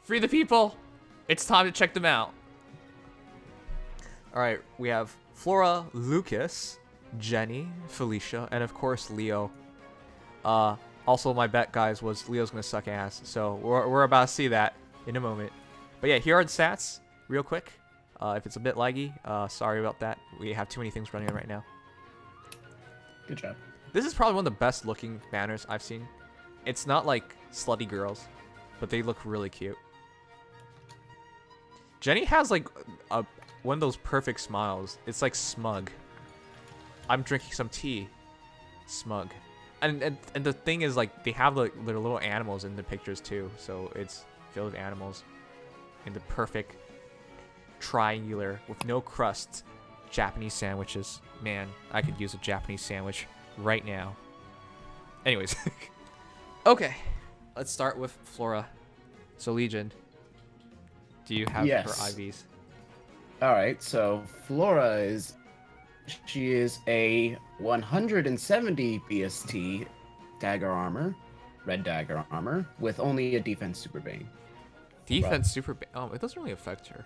Free the people! It's time to check them out. Alright, we have Flora, Lukas, Jenny, Felicia, and of course Leo. Also my bet, guys, was Leo's gonna suck ass, so we're about to see that in a moment. But yeah, here are the stats, real quick. If it's a bit laggy, sorry about that. We have too many things running right now. Good job. This is probably one of the best looking banners I've seen. It's not like slutty girls, but they look really cute. Jenny has like one of those perfect smiles. It's like smug. I'm drinking some tea. Smug. And the thing is, like, they have like their little animals in the pictures too, so it's filled with animals in the perfect triangular with no crust Japanese sandwiches. Man, I could use a Japanese sandwich right now. Anyways. Okay, let's start with Flora. So Legion, do you have her IVs? All right, so Flora she is a 170 BST dagger armor, red dagger armor, with only a defense super bane. Defense super bane. Oh, it doesn't really affect her.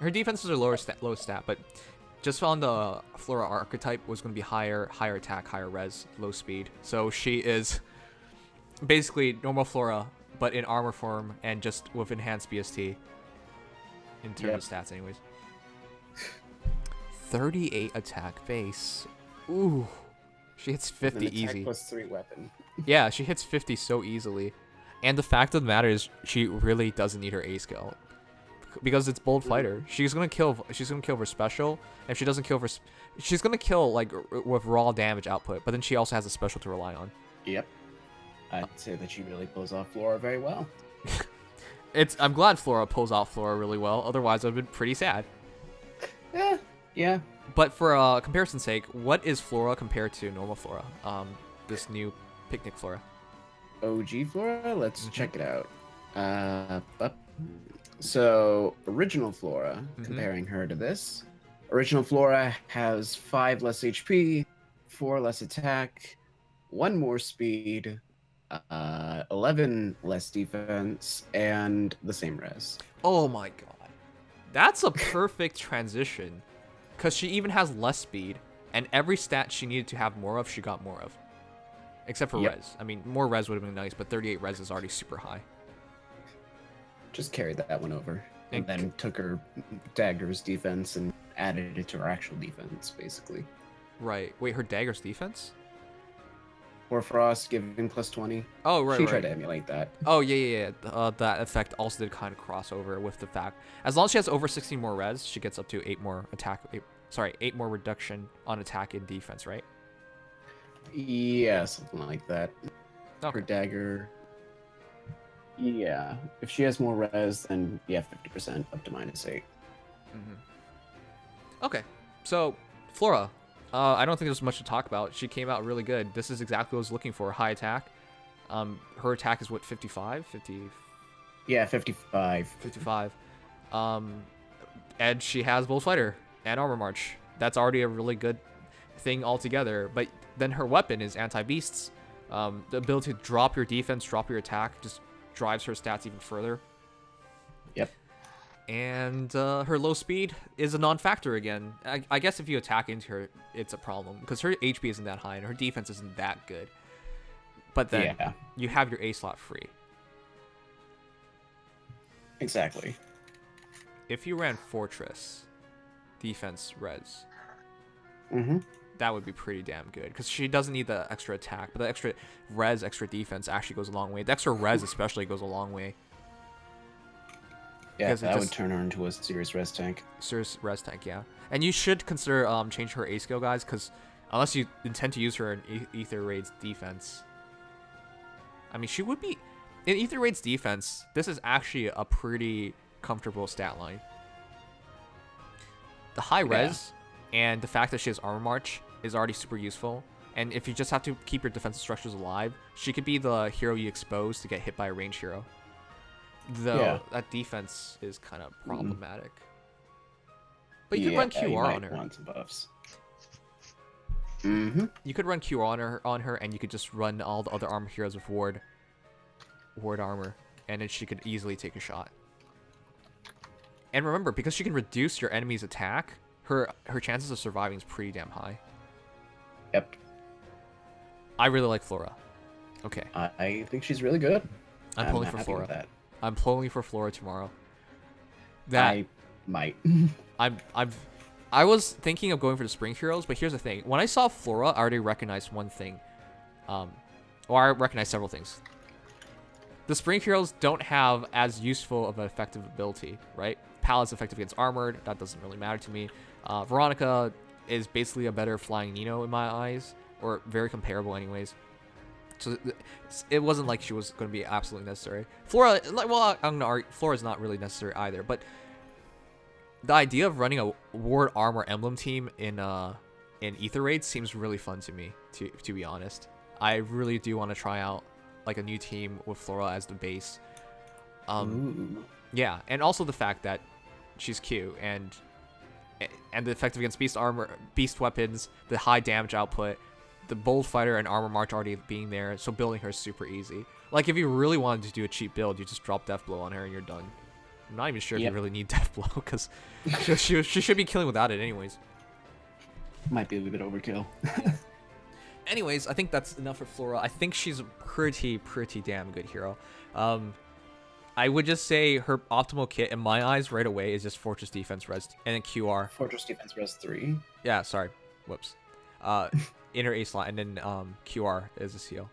Her defenses are low stat, but just found the Flora archetype was going to be higher attack, higher res, low speed. So she is basically normal Flora, but in armor form and just with enhanced BST in terms of stats anyways. 38 attack base. Ooh. She hits 50 attack easy. Plus 3 weapon. Yeah, she hits 50 so easily. And the fact of the matter is she really doesn't need her A skill. Because it's bold fighter. She's gonna kill her special. And if she doesn't kill her, she's gonna kill like with raw damage output, but then she also has a special to rely on. Yep. I'd say that she really pulls off Flora very well. I'm glad Flora pulls off Flora really well, otherwise I'd have been pretty sad. Yeah. But for comparison's sake, what is Flora compared to normal Flora? This new picnic Flora. OG Flora? Let's check it out. So, original Flora, comparing her to this. Original Flora has 5 less HP, 4 less attack, 1 more speed, 11 less defense, and the same res. Oh my god. That's a perfect transition. Because she even has less speed, and every stat she needed to have more of, she got more of. Except for res. I mean, more res would have been nice, but 38 res is already super high. Just carried that one over. And then took her dagger's defense and added it to her actual defense, basically. Right. Wait, her dagger's defense? Or Frost giving plus 20. Oh, right, She tried to emulate that. Oh, yeah. That effect also did kind of cross over with the fact. As long as she has over 16 more res, she gets up to 8 more attack. 8 more reduction on attack and defense, right? Yeah, something like that. Okay. Her dagger. Yeah. If she has more res, then 50% up to -8. Okay. So, Flora. I don't think there's much to talk about. She came out really good. This is exactly what I was looking for. High attack. Her attack is what, 55? 50? Yeah, 55. 55. And she has Bold Fighter and Armor March. That's already a really good thing altogether. But then her weapon is Anti-Beasts. The ability to drop your defense, drop your attack, just drives her stats even further. Yep. And her low speed is a non-factor again. I guess if you attack into her, it's a problem. Because her HP isn't that high and her defense isn't that good. But then you have your A slot free. Exactly. If you ran Fortress, defense, res, that would be pretty damn good. Because she doesn't need the extra attack. But the extra res, extra defense actually goes a long way. The extra res especially goes a long way. Yeah, that would turn her into a serious res tank. Serious res tank, yeah. And you should consider changing her A skill, guys, because unless you intend to use her in Ether Raid's defense. I mean, she would be... In Ether Raid's defense, this is actually a pretty comfortable stat line. The high res and the fact that she has Armor March is already super useful. And if you just have to keep your defensive structures alive, she could be the hero you expose to get hit by a ranged hero. Though that defense is kind of problematic. But you could run QR on her. Want some buffs. You could run QR on her, and you could just run all the other armor heroes with ward armor, and then she could easily take a shot. And remember, because she can reduce your enemy's attack, her chances of surviving is pretty damn high. Yep. I really like Flora. Okay. I think she's really good. I'm pulling for Flora. I'm pulling for Flora tomorrow. I might. I was thinking of going for the Spring Heroes, but here's the thing. When I saw Flora, I already recognized one thing. Or I recognized several things. The Spring Heroes don't have as useful of an effective ability, right? Palad's effective against armored. That doesn't really matter to me. Veronica is basically a better flying Nino in my eyes, or very comparable anyways. So it wasn't like she was going to be absolutely necessary. Flora, well, I'm gonna argue Flora's not really necessary either, but the idea of running a Ward Armor Emblem team in Ether Raid seems really fun to me, to be honest. I really do want to try out like a new team with Flora as the base. Yeah, and also the fact that she's cute and the effective against beast weapons, the high damage output, the bold fighter and armor march already being there, so building her is super easy. Like if you really wanted to do a cheap build, you just drop Death Blow on her and you're done. I'm not even sure if you really need Death Blow because she should be killing without it anyways. Might be a bit overkill. Anyways, I think that's enough for Flora. I think she's a pretty damn good hero. I would just say her optimal kit in my eyes right away is just Fortress Defense Res and then QR. Fortress Defense Res 3. Yeah, sorry. Whoops. Inner A slot and then QR is a seal.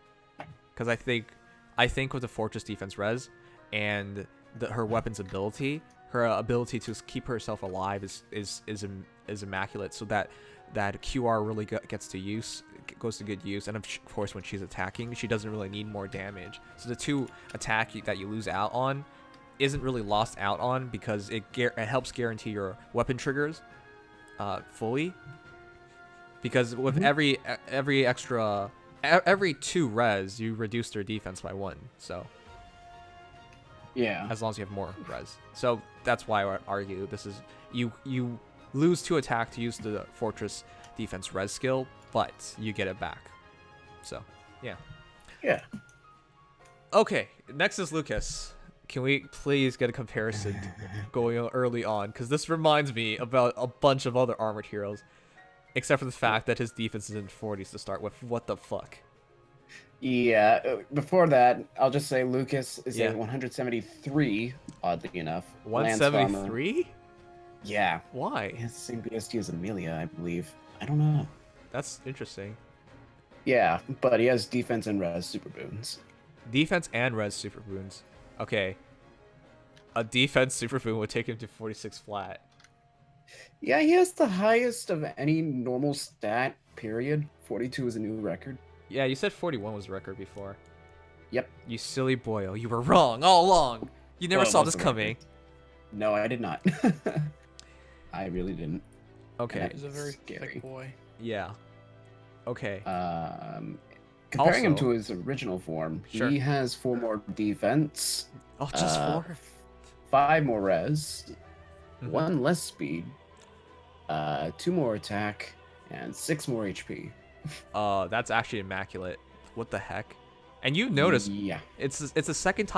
Because I think with the Fortress Defense Res and her weapon's ability, her ability to keep herself alive is immaculate. So that QR really goes to good use, and of course when she's attacking, she doesn't really need more damage. So the 2 attack that you lose out on isn't really lost out on because it helps guarantee your weapon triggers fully. Because with every 2 res, you reduce their defense by 1. So yeah, as long as you have more res. So that's why I argue this is you lose 2 attack to use the Fortress Defense Res skill, but you get it back. So yeah. Okay, Nexus Lukas. Can we please get a comparison going early on? Because this reminds me about a bunch of other armored heroes. Except for the fact that his defense is in 40s to start with. What the fuck? Yeah, before that, I'll just say Lukas is a 173, oddly enough. 173? Yeah. Why? He has the same BST as Amelia, I believe. I don't know. That's interesting. Yeah, but he has defense and res super boons. Defense and res super boons. Okay. A defense super boon would take him to 46 flat. Yeah, he has the highest of any normal stat, period. 42 is a new record. Yeah, you said 41 was a record before. Yep. You silly boyo. You were wrong all along. You never saw this coming. No, I did not. I really didn't. Okay. He's a very thick boy. Yeah. Okay. Comparing him to his original form, Sure. he has 4 more defense. Oh, just 4? 5 more res. Mhm. 1 less speed. 2 more attack. And 6 more HP. That's actually immaculate. What the heck? And you notice, yeah, it's the second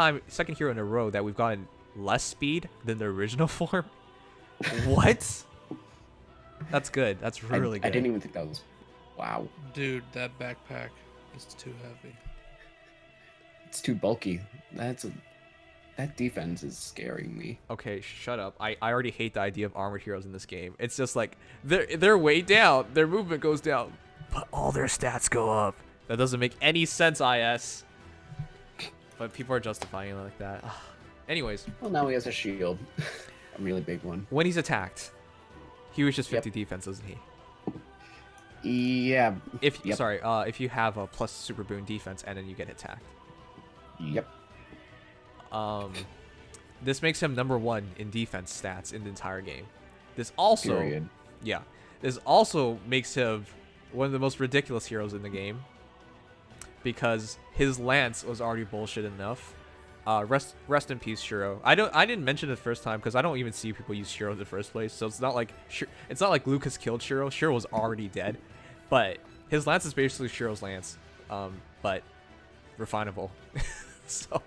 hero in a row that we've gotten less speed than the original form. What? That's good. That's really good. I didn't even think that was. Wow. Dude, that backpack is too heavy. It's too bulky. That defense is scaring me. Okay, shut up. I already hate the idea of armored heroes in this game. It's just like they're way down. Their movement goes down, but all their stats go up. That doesn't make any sense, IS. But people are justifying it like that. Anyways. Well, now he has a shield. A really big one. When he's attacked, he was just 50 defense, isn't he? Yeah. If you have a plus super boon defense and then you get attacked. Yep. This makes him number 1 in defense stats in the entire game. This also, this also makes him one of the most ridiculous heroes in the game because his lance was already bullshit enough. Rest in peace, Shiro. I didn't mention it the first time because I don't even see people use Shiro in the first place. So it's not like Lukas killed Shiro. Shiro was already dead, but his lance is basically Shiro's lance, but refinable. So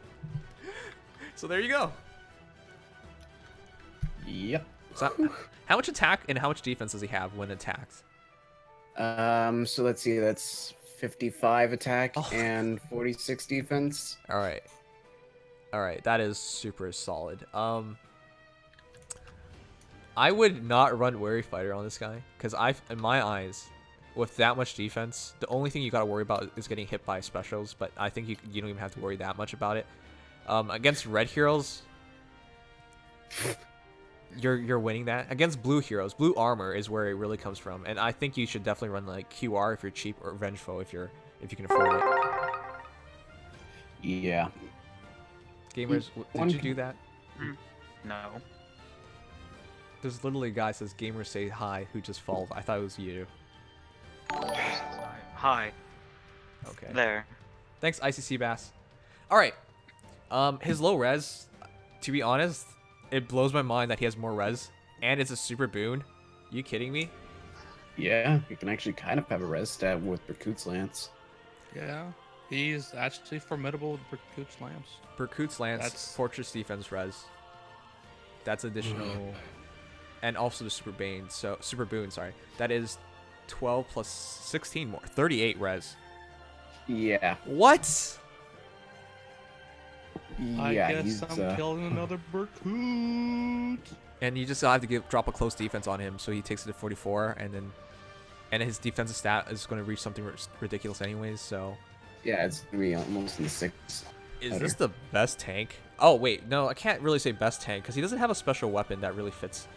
there you go. Yep. So how much attack and how much defense does he have when attacked? So let's see. That's 55 attack Oh. and 46 defense. All right. All right, that is super solid. I would not run Wary Fighter on this guy because in my eyes, with that much defense, the only thing you got to worry about is getting hit by specials. But I think you don't even have to worry that much about it. Against red heroes, you're winning that. Against blue heroes, blue armor is where it really comes from, and I think you should definitely run like QR if you're cheap, or Vengeful if you can afford it. Yeah. Gamers, did you do that? No. There's literally a guy that says gamers say hi who just followed. I thought it was you. Hi. Okay. There. Thanks, ICC Bass. All right. His low res, to be honest, it blows my mind that he has more res, and it's a super boon. You kidding me? Yeah, you can actually kind of have a res stab with Berkut's Lance. Yeah, he's actually formidable with Berkut's Lance. Berkut's Lance, That's- Fortress Defense res. That's additional, and also the super boon. Sorry, that is 12 plus 16 more, 38 res. Yeah. What? I Yeah, guess he's, I'm killing another Berkut. And you just have to drop a close defense on him, so he takes it to 44, and his defensive stat is going to reach something ridiculous anyways. So, yeah, it's gonna be almost in the 6. is this the best tank? Oh wait, no, I can't really say best tank because he doesn't have a special weapon that really fits.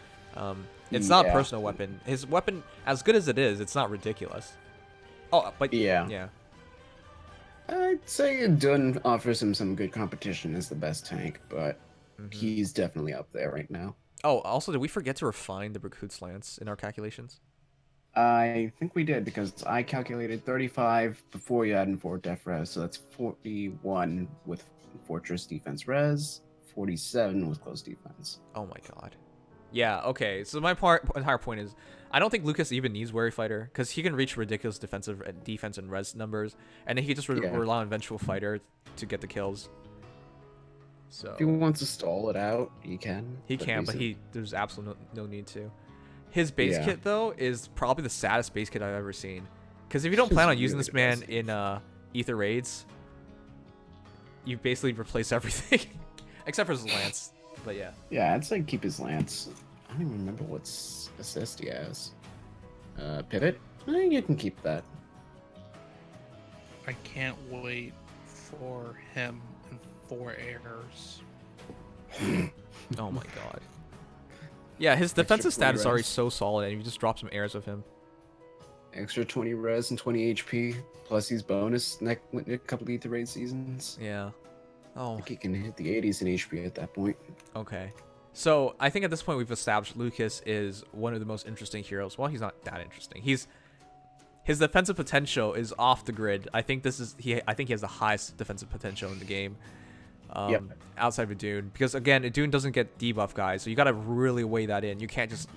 It's not a Yeah. personal weapon. His weapon, as good as it is, it's not ridiculous. Oh, but yeah. I'd say Dun offers him some good competition as the best tank, but he's definitely up there right now. Oh, also, did we forget to refine the Berkut's Lance in our calculations? I think we did because I calculated 35 before you add in 4 def res, so that's 41 with fortress defense res, 47 with close defense. Oh my god. Yeah, okay. So my entire point is, I don't think Lukas even needs Wary Fighter because he can reach ridiculous defense and res numbers, and then he can just rely on Vengeful Fighter to get the kills. So If he wants to stall it out, he can. he can, but there's absolutely no need to. His base Yeah. kit though is probably the saddest base kit I've ever seen. Because if you don't It's plan on using really this man depressing. in Ether raids, you basically replace everything except for his lance. But yeah. Yeah, I'd say keep his lance. I don't even remember what assist he has. Pivot? You can keep that. I can't wait for him and 4 errors. Oh my god. Yeah, his defensive 20 stat is already res. so solid, and you just drop some airs of him. Extra 20 res and 20 HP, plus he's bonus a couple of Ether raid seasons. Yeah. I Oh, think he can hit the 80s in HP at that point. okay. So I think at this point we've established Lukas is one of the most interesting heroes. Well, he's not that interesting. His defensive potential is off the grid. I think I think he has the highest defensive potential in the game. Yep. Outside of Dune, because again, Dune doesn't get debuff guys, so you gotta really weigh that in. You can't just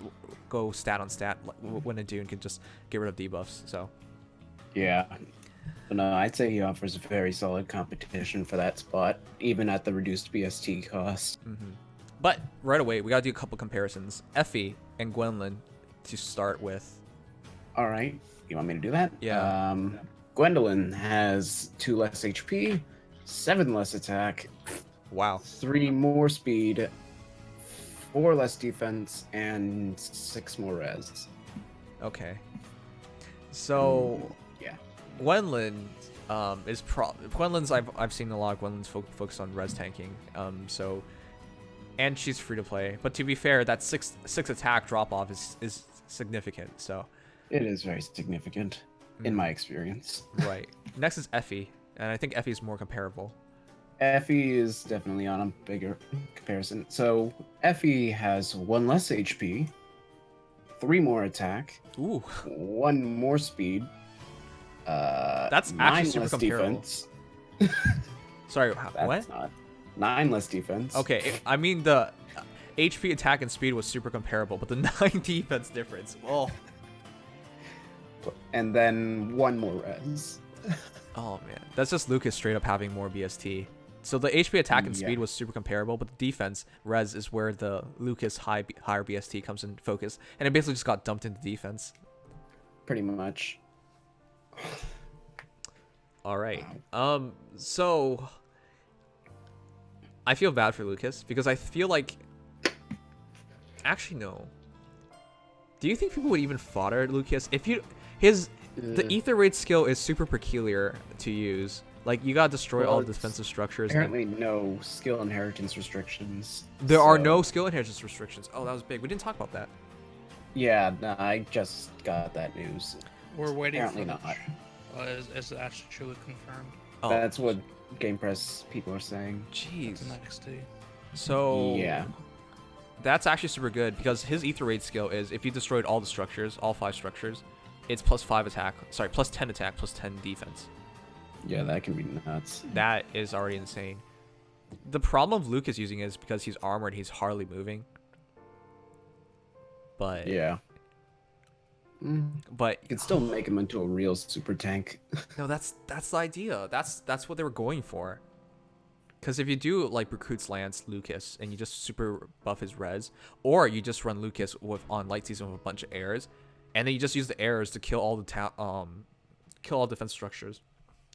go stat on stat when a Dune can just get rid of debuffs. So Yeah. But no, I'd say he offers a very solid competition for that spot, even at the reduced BST cost. but right away we gotta do a couple comparisons. Fe and Gwendlyn to start with. All right. You want me to do that? Yeah. Gwendlyn has 2 less HP, 7 less attack, Wow. 3 more speed, 4 less defense, and 6 more res. Okay. So Yeah. Gwendlyn Gwendlyn's I've seen a lot of Gwendlyn's focus on res tanking. And she's free to play. But to be fair, that six attack drop off is significant. So It is very significant, in my experience. right. Next is Fe, and I think Fe is more comparable. Effie is definitely on a bigger comparison. So Effie has 1 less HP, 3 more attack, Ooh, 1 more speed. That's 9 actually super less comparable. defense. sorry, That's what? not 9 less defense. Okay, I mean the HP, attack, and speed was super comparable, but the 9 defense difference. Oh, And then 1 more res. oh man, that's just Lukas straight up having more BST. So the HP attack and Yeah. speed was super comparable, but the defense res is where the Lukas higher BST comes in focus, and it basically just got dumped into defense. Pretty much. All right. So I feel bad for Lukas because I feel like actually no. Do you think people would even fodder Lukas if the ether raid skill is super peculiar to use? Like you gotta destroy all defensive structures. Apparently, no skill inheritance restrictions. There are no skill inheritance restrictions. Oh, that was big. We didn't talk about that. Yeah, no, I just got that news. We're waiting Apparently for not. is it actually truly confirmed? Oh, That's what Game Press people are saying. jeez. The next day. So Yeah. that's actually super good because his ether raid skill is if you destroyed all the structures, all 5 structures, it's +5 attack. Sorry, +10 attack, +10 defense. Yeah, that can be nuts. That is already insane. The problem of Lukas using it is because he's armored, he's hardly moving. But Yeah. but You can still make him into a real super tank. no, that's the idea. That's what they were going for. Because if you do like recruits Lance Lukas and you just super buff his res, or you just run Lukas with on light season with a bunch of airs, and then you just use the airs to kill all kill all defense structures.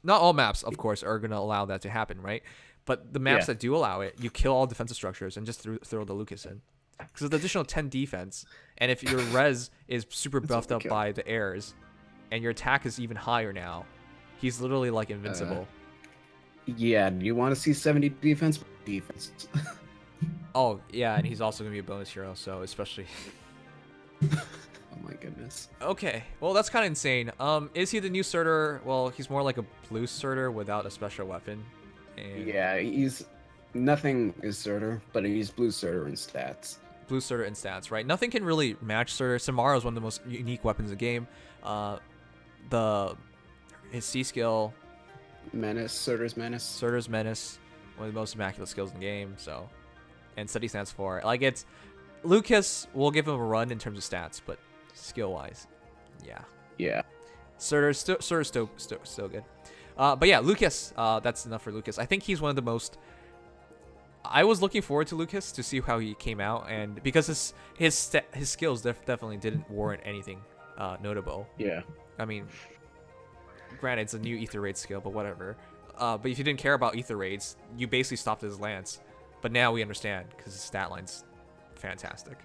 Not all maps, of course, are gonna allow that to happen, right? But the maps that do allow it, you kill all defensive structures and just throw the Lukas in. Because it's an additional 10 defense, and if your res is super buffed up by the airs, and your attack is even higher now, he's literally like invincible. Yeah, do you want to see 70 defense? Defense. Oh yeah, and he's also gonna be a bonus hero, so especially. Oh my goodness. Okay, well that's kind of insane. Is he the new Surtur? Well, he's more like a blue Surtur without a special weapon. And Yeah, he's nothing is Surtur, but he's blue Surtur in stats. blue Surtur in stats, right? Nothing can really match Surtur. Samara is one of the most unique weapons in the game. His C skill, Menace, Surtur's Menace. Surtur's Menace, one of the most immaculate skills in the game. So, and study stands for like it's Lukas. We'll give him a run in terms of stats, but skill wise, yeah. Yeah. Surtur's still good. But yeah, Lukas. That's enough for Lukas. I think he's one of the most. I was looking forward to Lukas to see how he came out, and because his skills definitely didn't warrant anything notable. Yeah. I mean, granted, it's a new ether raid skill, but whatever. But if you didn't care about ether raids, you basically stopped his lance. But now we understand because his stat line's fantastic.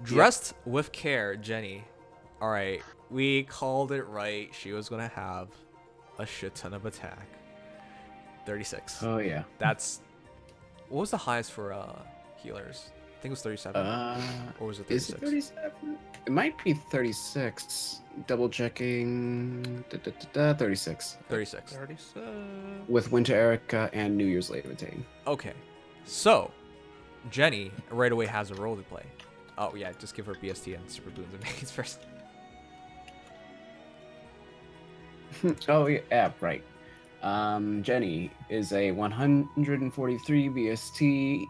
Dressed with care, Jenny. All right, we called it right. She was gonna have a shit ton of attack. 36. Oh yeah. That's what was the highest for healers? I think it was 37. Or was it 36? Is it 37? It might be 36. Double checking. 36. 36. 37. With Winter Erica and New Year's Levitate. Okay, so Jenny right away has a role to play. Oh yeah, just give her BST and super boons and mains first. Oh yeah, right. Jenny is a 143 BST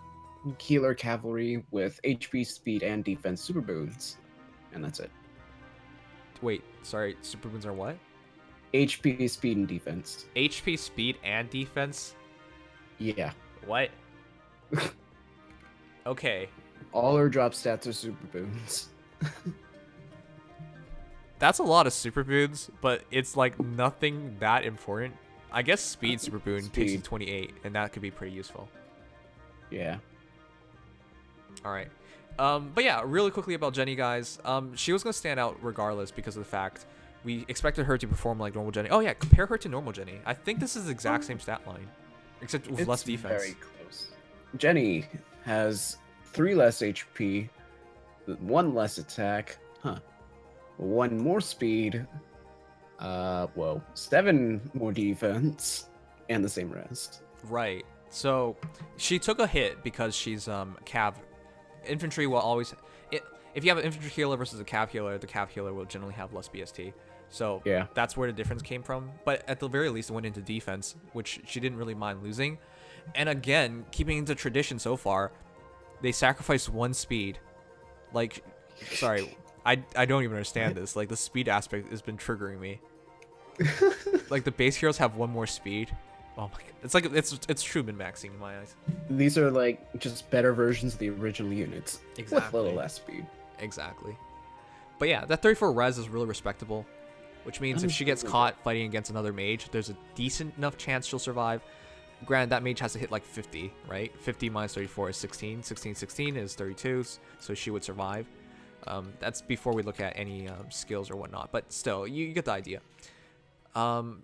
healer cavalry with HP, speed, and defense super boons, and that's it. Wait, sorry, super boons are what? HP, speed, and defense. HP, speed, and defense. Yeah. What? Okay, All her drop stats are super boons. that's a lot of super boons, but it's like nothing that important. I guess speed super boon takes you Speed. 28, and that could be pretty useful. Yeah. All right. But yeah, really quickly about Jenny, guys. She was gonna stand out regardless because of the fact we expected her to perform like normal Jenny. Oh yeah, compare her to normal Jenny. I think this is the exact same stat line, except with less defense. Very close. Jenny has 3 less HP, 1 less attack, 1 more speed, 7 more defense, and the same rest. Right. So she took a hit because she's cav. Infantry will always. If you have an infantry healer versus a cav healer, the cav healer will generally have less BST. So Yeah. that's where the difference came from. But at the very least, it went into defense, which she didn't really mind losing. And again, keeping into tradition so far, they sacrificed 1 speed. Like, sorry, I don't even understand this. Like, the speed aspect has been triggering me. Like, the base heroes have 1 more speed. Oh my god, it's like it's true min-maxing in my eyes. These are like just better versions of the original units with a little Exactly. less speed. Exactly. But yeah, that 34 res is really respectable, which means if she gets caught fighting against another mage, there's a decent enough chance she'll survive. Granted, that mage has to hit like 50, right? 50 minus 34 is 16. 16 is 32, so she would survive. That's before we look at any skills or whatnot, but still, you get the idea.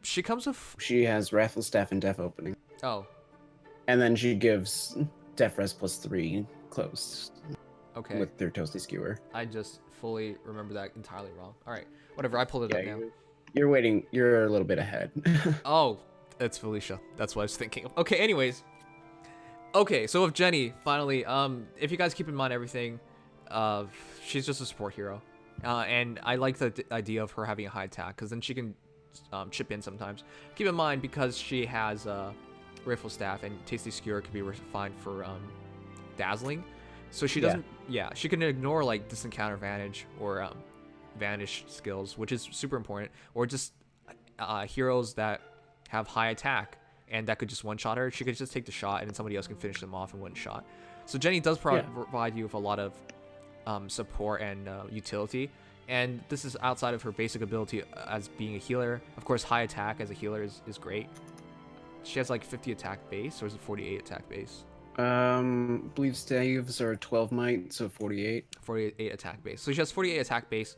She comes with... She has Raffle Staff and Def Opening. Oh, And then she gives Def Res +3 close okay. with their Toasty Skewer. I just fully remember that entirely wrong. All right, whatever. I pulled it up now. You're waiting. You're a little bit ahead. Oh, it's Felicia. That's what I was thinking of. Okay, anyways. Okay, so with Jenny, finally, if you guys keep in mind everything, she's just a support hero. And I like the idea of her having a high attack, because then she can chip in sometimes. Keep in mind, because she has Rifle Staff and Tasty Skewer can be refined for Dazzling. So she doesn't, she can ignore like Distant Counter Vantage or Vanish skills, which is super important, or just heroes that have high attack and that could just one-shot her. She could just take the shot and then somebody else can finish them off in one shot. So Jenny does provide you with a lot of support and utility, and this is outside of her basic ability as being a healer. Of course, high attack as a healer is great. She has like 50 attack base, or is it 48 attack base? Believe staves are 12 might, so 48. 48 attack base. So she has 48 attack base.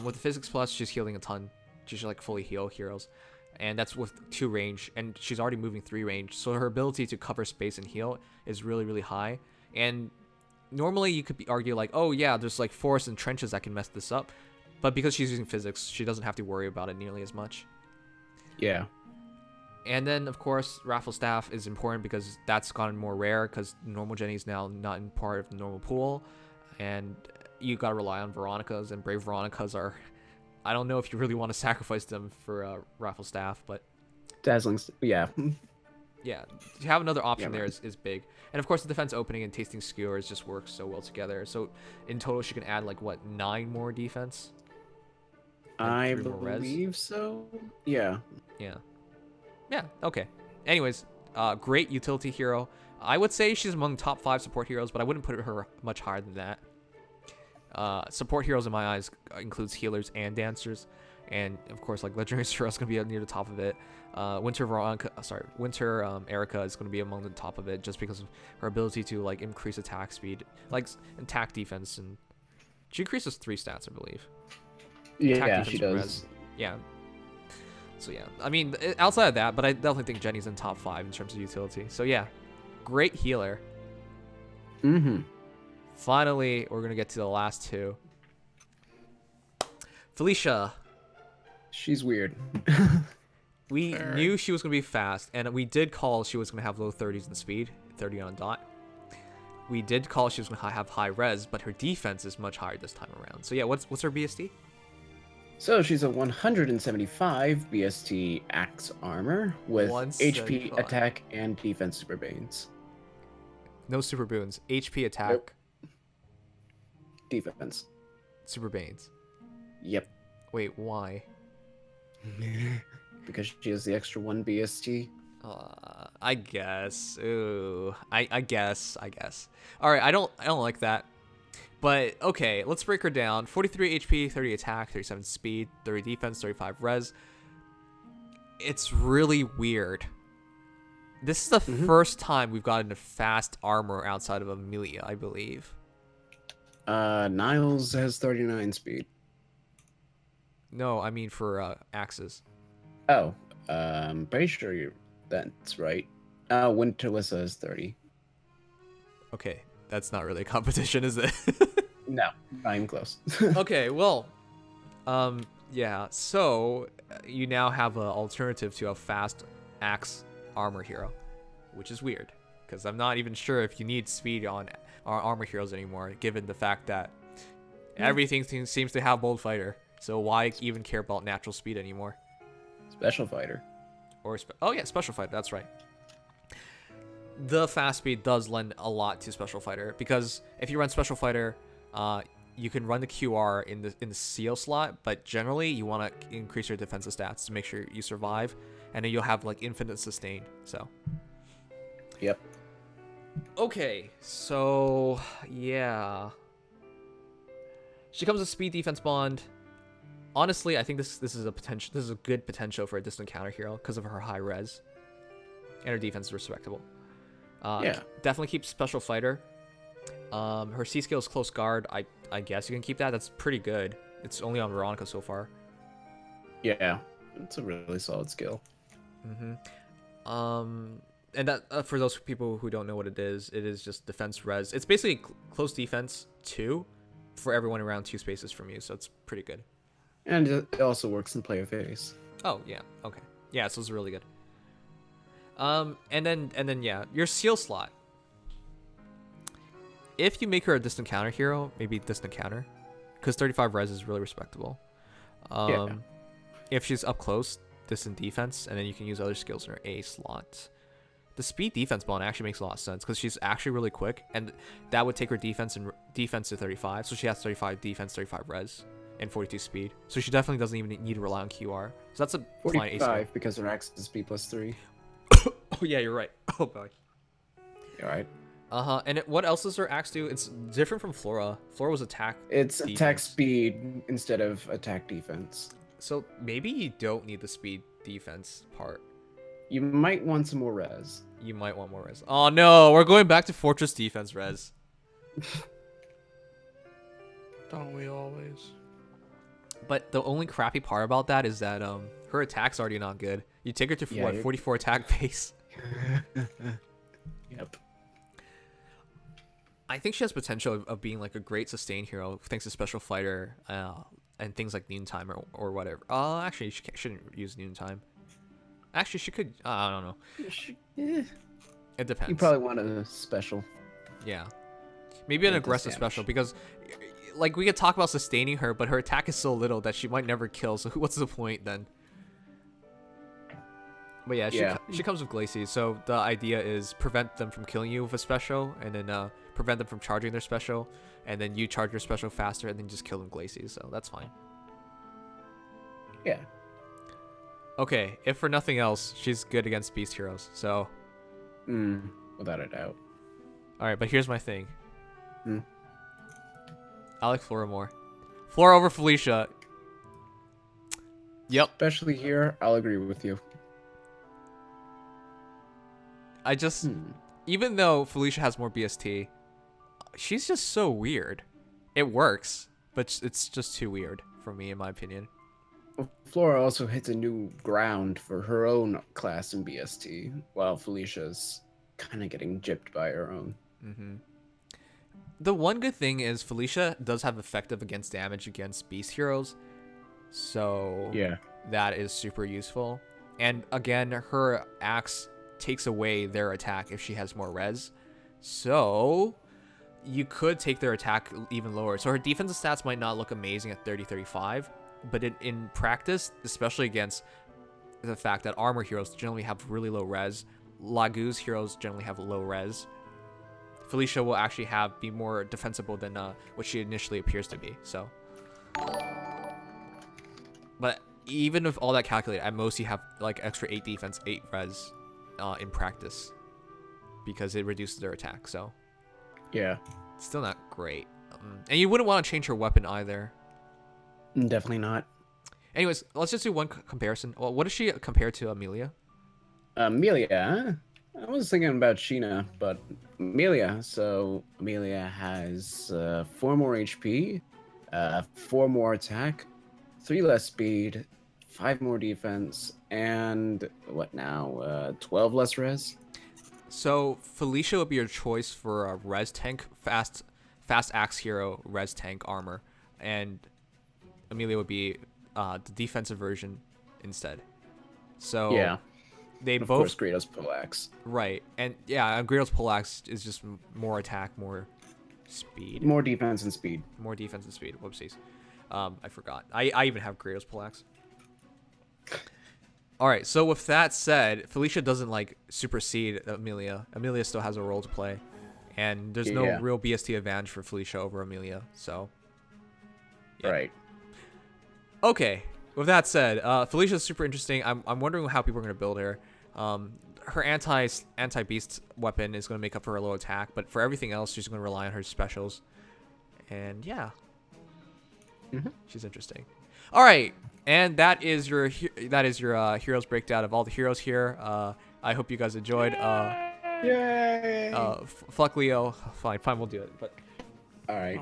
With the physics plus, she's healing a ton. She's like fully heal heroes, and that's with 2 range, and she's already moving 3 range. So her ability to cover space and heal is really, really high. And normally you could argue like, oh yeah, there's like forests and trenches that can mess this up, but because she's using physics, she doesn't have to worry about it nearly as much. Yeah. And then, of course, Raffle Staff is important because that's gotten more rare because normal Jenny's now not in part of the normal pool. And you gotta rely on Veronicas, and Brave Veronicas are... I don't know if you really want to sacrifice them for Raffle Staff, but... Dazzling, yeah. Yeah, to have another option there is big. And of course, the defense opening and tasting skewers just work so well together. So in total, she can add like, what, 9 more defense? I believe so. Yeah. Yeah. Yeah, okay. Anyways, great utility hero. I would say she's among top 5 support heroes, but I wouldn't put her much higher than that. Support heroes in my eyes includes healers and dancers, and of course, like Legendary Sorrel's gonna be near the top of it. Winter Erica is gonna be among the top of it just because of her ability to like increase attack speed, like attack defense, and she increases 3 stats, I believe. Yeah, she does. Res. Yeah. So yeah, I mean, outside of that, but I definitely think Jenny's in top 5 in terms of utility. So yeah, great healer. Mm-hmm. Finally, we're gonna get to the last 2. Felicia. She's weird. We knew she was gonna be fast, and we did call she was gonna have low 30s in speed, 30 on a dot. We did call she was gonna have high res, but her defense is much higher this time around. So yeah, what's her BST? So she's a 175 BST Axe Armor with HP, Attack, and Defense Super Banes. No Super Boons. HP, Attack. Nope. Defense. Super Banes. Yep. Wait, why? Because she has the extra 1 BST. I guess. Ooh. I guess. All right, I don't like that. But okay, let's break her down. 43 HP, 30 attack, 37 speed, 30 defense, 35 res. It's really weird. This is the first time we've gotten a fast armor outside of Amelia, I believe. Niles has 39 speed. No, I mean for axes. Oh, pretty sure that's right. Winterlissa is 30. Okay, that's not really a competition, is it? No, I'm close. Okay, well, yeah. So you now have an alternative to a fast axe armor hero, which is weird because I'm not even sure if you need speed on our armor heroes anymore, given the fact that everything seems to have bold fighter. So why even care about natural speed anymore? Special fighter. Or oh yeah, special fighter. That's right. The fast speed does lend a lot to special fighter because if you run special fighter, you can run the QR in the CO slot, but generally you want to increase your defensive stats to make sure you survive. and then you'll have like infinite sustain. So. Yep. Okay, so yeah. She comes with speed defense bond. Honestly, I think this is a potential. This is a good potential for a distant counter hero because of her high res, and her defense is respectable. Yeah. Definitely keep special fighter. Her C skill is close guard. I guess you can keep that. That's pretty good. It's only on Veronica so far. Yeah, it's a really solid skill. And that for those people who don't know what it is just defense res. It's basically close defense 2 for everyone around 2 spaces from you. So it's pretty good. And it also works in player phase. Oh yeah, okay, yeah. So it's really good. And then yeah, your seal slot. If you make her a distant counter hero, maybe distant counter, because 35 res is really respectable. Yeah. If she's up close, distant defense, and then you can use other skills in her A slot. The speed defense bond actually makes a lot of sense because she's actually really quick, and that would take her defense to 35. So she has 35 defense, 35 res, and 42 speed. So she definitely doesn't even need to rely on QR. So that's a fine A skill. 45 because her axe is B+3. Oh yeah, you're right. Oh boy. All right. And what else does her axe do? It's different from Flora. Flora was attack. It's defense. attack speed instead of attack defense. So maybe you don't need the speed defense part. You might want some more res. You might want more res. Oh no, we're going back to fortress defense res. Don't we always? But the only crappy part about that is that her attack's already not good. You take her to Yeah, 44 attack base. Yep. I think she has potential of being like a great sustain hero thanks to special fighter and things like noontime or whatever. Actually, she shouldn't use noontime. Actually, she could. I don't know. It depends. You probably want a special. Yeah. Maybe an Yeah, aggressive damage. special because, like, we could talk about sustaining her, but her attack is so little that she might never kill. So what's the point then? But yeah, she comes with Glacies, so the idea is prevent them from killing you with a special, and then prevent them from charging their special, and then you charge your special faster, and then just kill them Glacies, so that's fine. Yeah. Okay, if for nothing else, she's good against beast heroes, so... Without a doubt. Alright, but here's my thing. Hmm. I like Flora more. Flora over Felicia. Yep. Especially here, I'll agree with you. I just... Even though Felicia has more BST, she's just so weird. It works, but it's just too weird for me, in my opinion. Flora also hits a new ground for her own class in BST, while Felicia's kind of getting gypped by her own. The one good thing is Felicia does have effective against damage against beast heroes, so Yeah. that is super useful. And again, her axe takes away their attack if she has more res, so you could take their attack even lower. So her defensive stats might not look amazing at 30-35, but in practice, especially against the fact that armor heroes generally have really low res, Laguz heroes generally have low res, Felicia will actually be more defensible than what she initially appears to be. So, but even with all that calculated, at most you have like extra 8 defense, 8 res in practice because it reduces their attack. So Yeah. it's still not great. And you wouldn't want to change her weapon either. Definitely not. Anyways, let's just do one comparison. Well, what does she compare to Amelia? Amelia, I was thinking about Sheena, but Amelia. So Amelia has 4 more HP, 4 more attack, 3 less speed, 5 more defense, and what now? 12 less res. So Felicia would be your choice for a res tank, fast axe hero, res tank armor, and Amelia would be the defensive version instead. So Yeah. they Of both course, Kratos poleaxe. right, and yeah, Gyarados poleaxe is just more attack, more speed, More defense and speed. more defense and speed. Whoopsies, I forgot. I even have Gyarados poleaxe. All right, so with that said, Felicia doesn't like supersede Amelia. Amelia still has a role to play, and there's no Yeah. real BST advantage for Felicia over Amelia. So, yeah. Right. Okay, With that said, Felicia's super interesting. I'm wondering how people are gonna build her. Her anti beast weapon is gonna make up for her low attack, but for everything else, she's gonna rely on her specials. And yeah, she's interesting. All right, and that is your heroes breakdown of all the heroes here. I hope you guys enjoyed. Yay! Fuck Leo. Fine, we'll do it. But All right.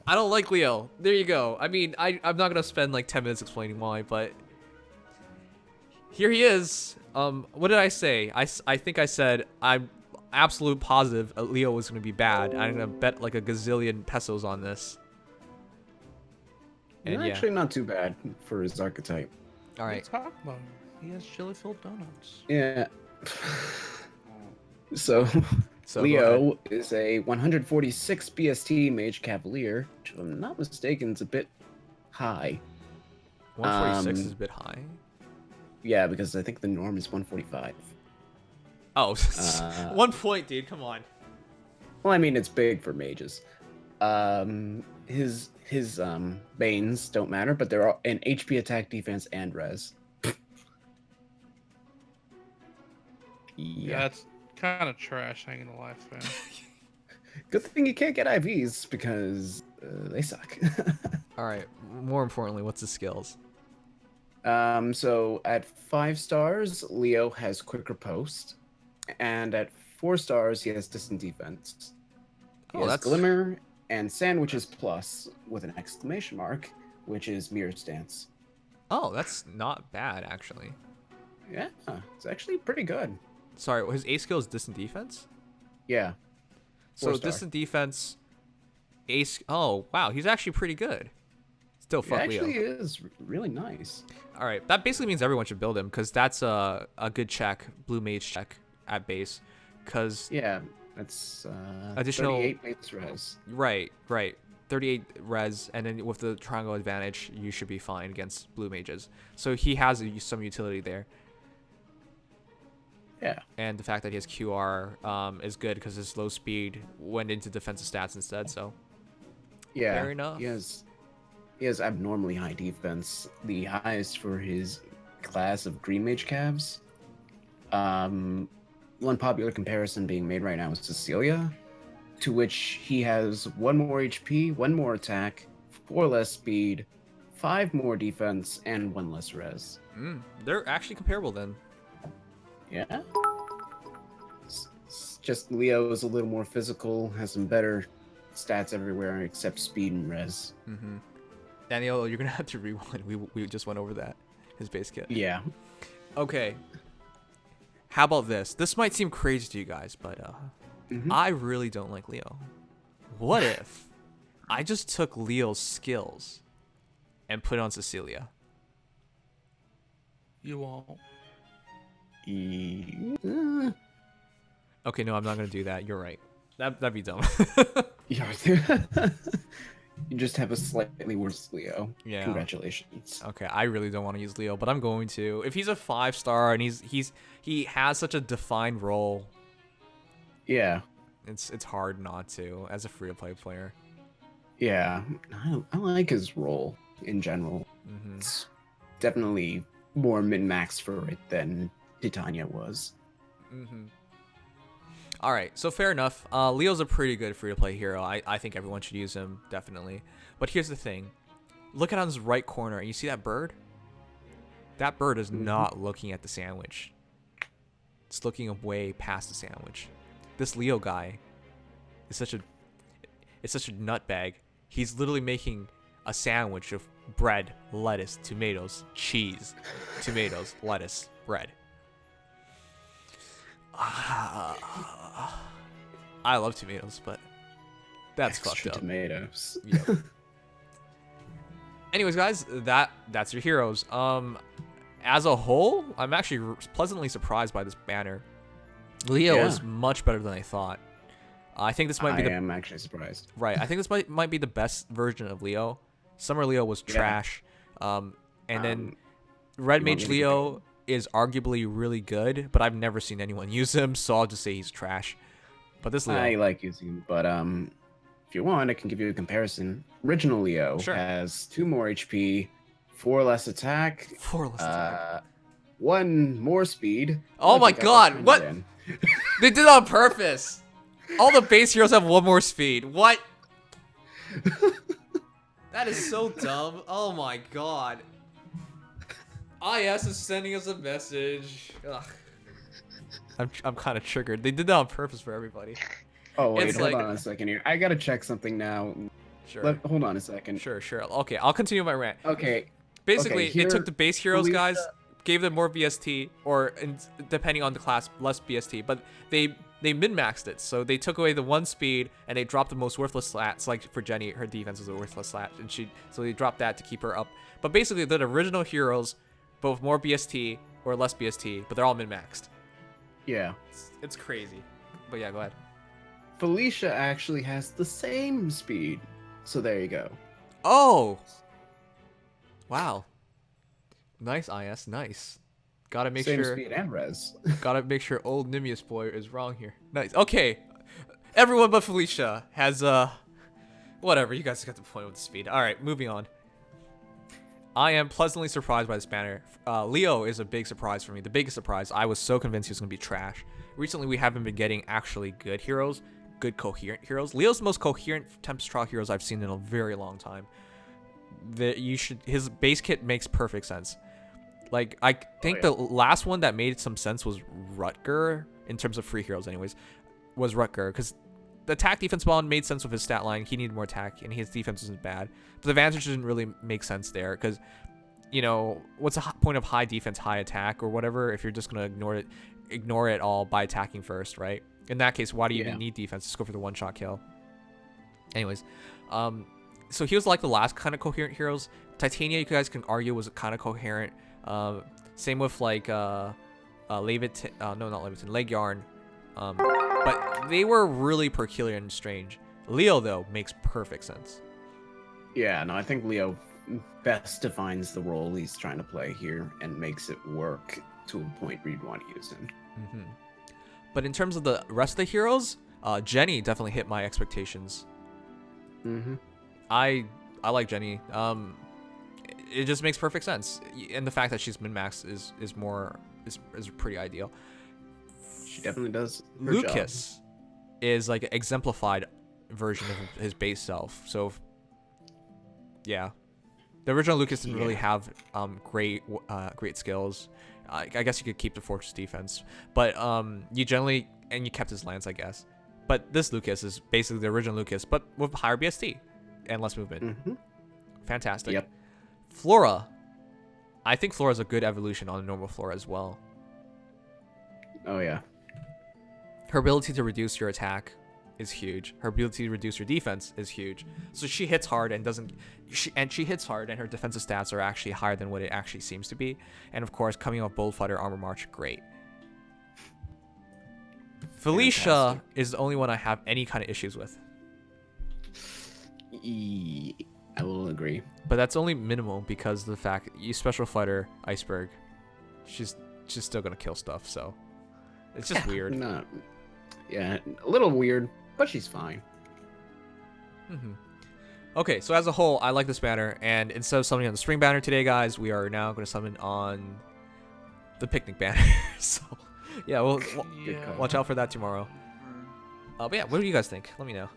I don't like Leo. There you go. I mean, I'm not gonna spend like 10 minutes explaining why, but here he is. What did I say? I think I said I'm absolute positive Leo was gonna be bad. I'm gonna bet like a gazillion pesos on this. And Actually, not too bad for his archetype. All right. Talk about him. He has jelly-filled donuts. Yeah. So So Leo is a 146 BST Mage Cavalier, which if I'm not mistaken is a bit high. 146 is a bit high. Yeah, because I think the norm is 145. Oh, 1 point, dude. Come on. Well, I mean, it's big for mages. His banes don't matter, but they're all in HP, attack, defense, and res. Yeah, that's kind of trash. I ain't gonna lie, fam. Good thing you can't get IVs because they suck. All right. More importantly, what's his skills? So at 5 stars, Leo has quicker post, and at 4 stars, he has distant defense. He has Glimmer and Sandwiches Plus with an exclamation mark, which is Mirror Stance. Oh, that's not bad actually. Yeah, it's actually pretty good. Sorry, his A skill is distant defense? Yeah. So 4-star. distant defense, ace. Oh wow, he's actually pretty good. Still fuck Leo. Actually is really nice. All right, that basically means everyone should build him because that's a good check, blue mage check at base. Because Yeah, that's additional 38 base res. Right. 38 res, and then with the triangle advantage, you should be fine against blue mages. So he has some utility there. Yeah. And the fact that he has QR is good because his low speed went into defensive stats instead. So Yeah. fair enough. He has abnormally high defense, the highest for his class of green mage calves. One popular comparison being made right now is Cecilia, to which he has 1 more HP, 1 more attack, 4 less speed, 5 more defense, and 1 less res. They're actually comparable then. Yeah. It's just Leo is a little more physical, has some better stats everywhere except speed and res. Daniel, you're gonna have to rewind. We just went over that, his base kit. Yeah. Okay. How about this? This might seem crazy to you guys, but I really don't like Leo. What if I just took Leo's skills and put it on Cecilia? You won't. Okay, no, I'm not gonna do that. You're right. That'd be dumb. Yeah. You just have a slightly worse Leo. Yeah. Congratulations. Okay, I really don't want to use Leo, but I'm going to. If he's a 5-star and he has such a defined role, Yeah. it's hard not to as a free-to-play player. Yeah. I like his role in general. It's definitely more min-max for it than Titania was. All right, so fair enough. Leo's a pretty good free-to-play hero. I think everyone should use him, definitely. But here's the thing. Look at on his right corner, and you see that bird? That bird is not looking at the sandwich. It's looking away past the sandwich. This Leo guy is such a nutbag. He's literally making a sandwich of bread, lettuce, tomatoes, cheese, tomatoes, lettuce, bread. I love tomatoes, but that's Extra fucked up. tomatoes. Yep. Anyways, guys, that's your heroes. As a whole, I'm actually pleasantly surprised by this banner. Leo is much better than I thought. I think this might be I am actually surprised. right. I think this might be the best version of Leo. Summer Leo was trash, and then Red Mage Leo is arguably really good, but I've never seen anyone use him, so I'll just say he's trash. But this Leo, I like using him, but if you want, I can give you a comparison. Original Leo has 2 more HP, 4 less attack. 4 less attack. 1 more speed. Oh my think I god, looked what? in. They did it on purpose. All the base heroes have 1 more speed. What? That is so dumb. Oh my god. IS is sending us a message. Ugh. I'm kind of triggered. They did that on purpose for everybody. Oh wait, It's hold like- on a second here. I gotta check something now. Sure. Hold on a second. Sure. Okay, I'll continue my rant. Okay. Basically, Okay, they took here, the base heroes, Felicia- guys, gave them more BST, or depending on the class, less BST. But they min-maxed it, so they took away the 1 speed and they dropped the most worthless slats. Like for Jenny, her defense was a worthless slat, and so they dropped that to keep her up. But basically, they're the original heroes, but with more BST or less BST, but they're all min-maxed. Yeah. It's crazy. But yeah, go ahead. Felicia actually has the same speed. So there you go. Oh! Wow. Nice, IS. Nice. Gotta make Same sure. speed and res. Gotta make sure old Nimius boy is wrong here. Nice. Okay. Everyone but Felicia has whatever. You guys got the point with the speed. All right, moving on. I am pleasantly surprised by this banner. Leo is a big surprise for me. The biggest surprise. I was so convinced he was gonna be trash. Recently, we haven't been getting actually good heroes, good coherent heroes. Leo's the most coherent Tempest Trial heroes I've seen in a very long time. His base kit makes perfect sense. Like, I think the last one that made some sense was Rutger, in terms of free heroes anyways, was Rutger, because the attack defense bond made sense with his stat line. He needed more attack, and his defense isn't bad. But the advantage didn't really make sense there, because, you know, what's the point of high defense, high attack, or whatever, if you're just going to ignore it all by attacking first, right? In that case, why do you even need defense? Just go for the one-shot kill. Anyways, so he was like the last kind of coherent heroes. Titania, you guys can argue, was kind of coherent. Same with like Leviathan, no, not Leviathan, Leg Yarn. But they were really peculiar and strange. Leo, though, makes perfect sense. Yeah, no, I think Leo best defines the role he's trying to play here and makes it work to a point where you'd want to use him. But in terms of the rest of the heroes, Jenny definitely hit my expectations. I like Jenny. It just makes perfect sense, and the fact that she's min-max is pretty ideal. She definitely does. Lukas is like an exemplified version of his base self. So, yeah, the original Lukas didn't really have great skills. I guess you could keep the fortress defense, but you kept his lance, I guess. But this Lukas is basically the original Lukas, but with higher BST and less movement. Fantastic. Yep. Flora, I think Flora is a good evolution on a normal Flora as well. Oh yeah. Her ability to reduce your attack is huge. Her ability to reduce your defense is huge. So she hits hard and she hits hard, and her defensive stats are actually higher than what it actually seems to be. And of course, coming off Bold Fighter Armor March, great. Felicia Fantastic. is the only one I have any kind of issues with. I will agree. But that's only minimal because of the fact you special fighter Iceberg, she's still gonna kill stuff. So it's just weird. No, yeah, a little weird, but she's fine. Okay, so as a whole, I like this banner, and instead of summoning on the spring banner today, guys, we are now going to summon on the picnic banner. So yeah, we'll watch out for that tomorrow. But yeah, what do you guys think? Let me know.